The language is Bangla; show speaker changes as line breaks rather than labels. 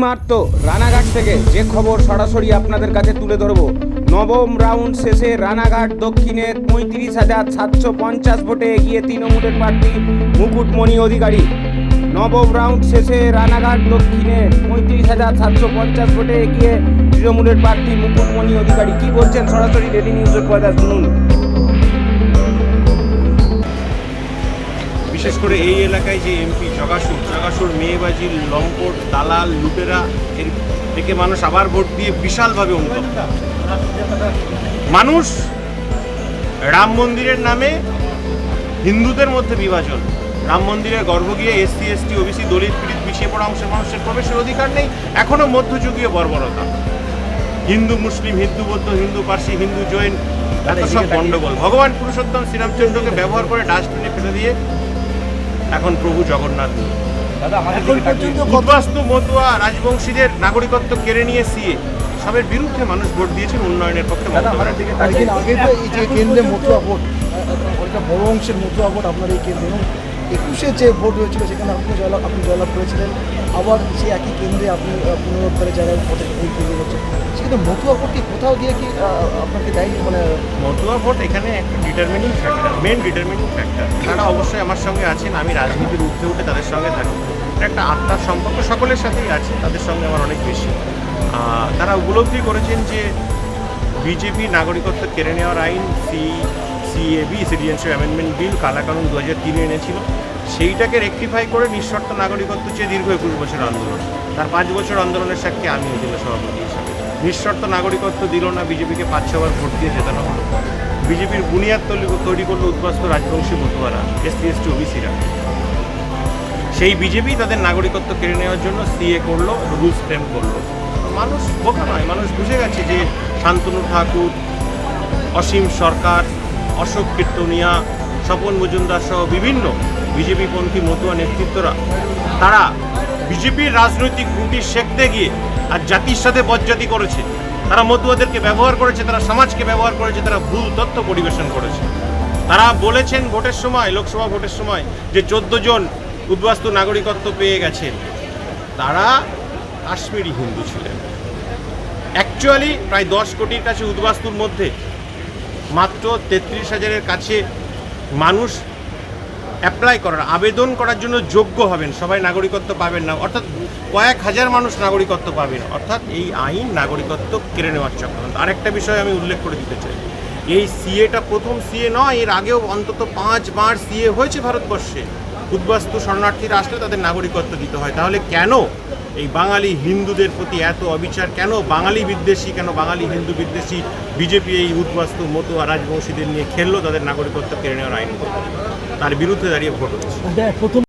মাত্র রানাঘাট থেকে যে খবর সরাসরি আপনাদের কাছে তুলে ধরব। নবম রাউন্ড শেষে রানাঘাট দক্ষিণের ৩৫,৭৫০ ভোটে এগিয়ে তৃণমূলের প্রার্থী মুকুটমণি অধিকারী। নবম রাউন্ড শেষে রানাঘাট দক্ষিণের ৩৫,৭৫০ ভোটে এগিয়ে তৃণমূলের প্রার্থী মুকুটমণি অধিকারী। কি বলছেন সরাসরি ডেলি নিউজের পর্দা শুনুন।
বিশেষ করে এই এলাকায় যে এমপি জগাসুর মেয়েবাজির লম্পট দালাল লুটেরা এর থেকে মানুষ আবার ভোট দিয়ে বিশালভাবে অনুতপ্ত। মানুষ রাম মন্দিরের নামে হিন্দুদের মধ্যে বিভাজন, রাম মন্দিরে গর্ভ গিয়ে এসসি এসটি ওবিসি দলিত পীড়িত পিছিয়ে পড়া অংশের মানুষের প্রবেশের অধিকার নেই, এখনো মধ্যযুগীয় বর্বরতা, হিন্দু মুসলিম হিন্দু বৌদ্ধ হিন্দু পার্সি হিন্দু জৈন এত সব গণ্ডগোল। ভগবান পুরুষোত্তম শ্রীরামচন্দ্রকে ব্যবহার করে ডাস্টবিনে ফেলে দিয়ে এখন প্রভু জগন্নাথ উদ্বাস্তু মতুয়া রাজবংশীদের নাগরিকত্ব কেড়ে নিয়ে সিএ সবের বিরুদ্ধে মানুষ ভোট দিয়েছেন, উন্নয়নের পক্ষে।
আগে তো এই যে কেন্দ্রে মতুয়া ভোট, একটা বড় অংশের মতুয়া ভোট আপনার এই কেন্দ্রে, এবং 21-এ যে ভোট হয়েছিল সেখানে আপনি জয়লাভ করেছিলেন। আবার সেই একই কেন্দ্রে আপনি পুনরুদ্ধারের জায়গায় ভোটে তৈরি করছেন, সেক্ষেত্রে মতুয়া ভোট কি কোথাও দিয়ে কি আপনাকে দেয়নি? মানে
মতুয়া ভোট এখানে একটা determining factor, main determining factor. তারা অবশ্যই আমার সঙ্গে আছেন, আমি রাজনীতির উঠে উঠে তাদের সঙ্গে থাকি, একটা আত্মার সম্পর্ক সকলের সাথেই আছে, তাদের সঙ্গে আমার অনেক বেশি। তারা উপলব্ধি করেছেন যে বিজেপি নাগরিকত্ব কেড়ে নেওয়ার আইন সিএবি সিটিজেনশিপ অ্যামেন্ডমেন্ট বিল কালাকানুন 2003 এনেছিল, সেইটাকে রেকটিফাই করে নিঃশর্ত নাগরিকত্ব চেয়ে দীর্ঘ 21 বছর আন্দোলন, তার 5 বছর আন্দোলনের সাক্ষী আমিও জেলা সভাপতি হিসাবে। নিঃশর্ত নাগরিকত্ব দিল না, বিজেপিকে 5-6 বার ভোট দিয়ে জেতানো হলো। বিজেপির বুনিয়াদ তৈরি করলো উদ্বাস্তু রাজবংশী মতুয়ারা, এসসি এসটি ওবিসিরা। সেই বিজেপি তাদের নাগরিকত্ব কেড়ে নেওয়ার জন্য সিএ করলো, রুলস ফ্রেম করলো। মানুষ বোকা নয়, মানুষ বুঝে গেছে যে শান্তনু ঠাকুর, অসীম সরকার, অশোক কীর্তনিয়া, স্বপন মজুমদার সহ বিভিন্ন বিজেপিপন্থী মতুয়া নেতৃত্বরা তারা বিজেপির রাজনৈতিক রুটি শেখতে গিয়ে আর জাতির সাথে বজ্জাতি করেছে, তারা মতুয়াদেরকে ব্যবহার করেছে, তারা সমাজকে ব্যবহার করেছে, তারা ভুল তথ্য পরিবেশন করেছে। তারা বলেছেন ভোটের সময়, লোকসভা ভোটের সময়, যে 14 জন উদ্বাস্তু নাগরিকত্ব পেয়ে গেছেন, তারা কাশ্মীরি হিন্দু ছিলেন। অ্যাকচুয়ালি প্রায় 10 কোটির কাছে উদ্বাস্তুর মধ্যে মাত্র 33,000-এর কাছে মানুষ অ্যাপ্লাই করার আবেদন করার জন্য যোগ্য হবেন, সবাই নাগরিকত্ব পাবেন না, অর্থাৎ কয়েক হাজার মানুষ নাগরিকত্ব পাবেন। অর্থাৎ এই আইন নাগরিকত্ব কেড়ে নেওয়ার চক্রান্ত। আরেকটা বিষয় আমি উল্লেখ করে দিতে চাই, এই সিএটা প্রথম সিএ নয়, এর আগেও অন্তত 5 বার সিএ হয়েছে ভারতবর্ষে। উদ্বাস্তু শরণার্থীরা আসলে তাদের নাগরিকত্ব দিতে হয়। তাহলে কেন এই বাঙালি হিন্দুদের প্রতি এত অবিচার, কেন বাঙালি বিদ্বেষী, কেন বাঙালি হিন্দু বিদ্বেষী বিজেপি এই উদ্বাস্তু মতুয়া রাজবংশীদের নিয়ে খেললো, তাদের নাগরিকত্ব কেড়ে নেওয়ার আইন করলো, তার বিরুদ্ধে দাঁড়িয়ে ভোট হচ্ছে।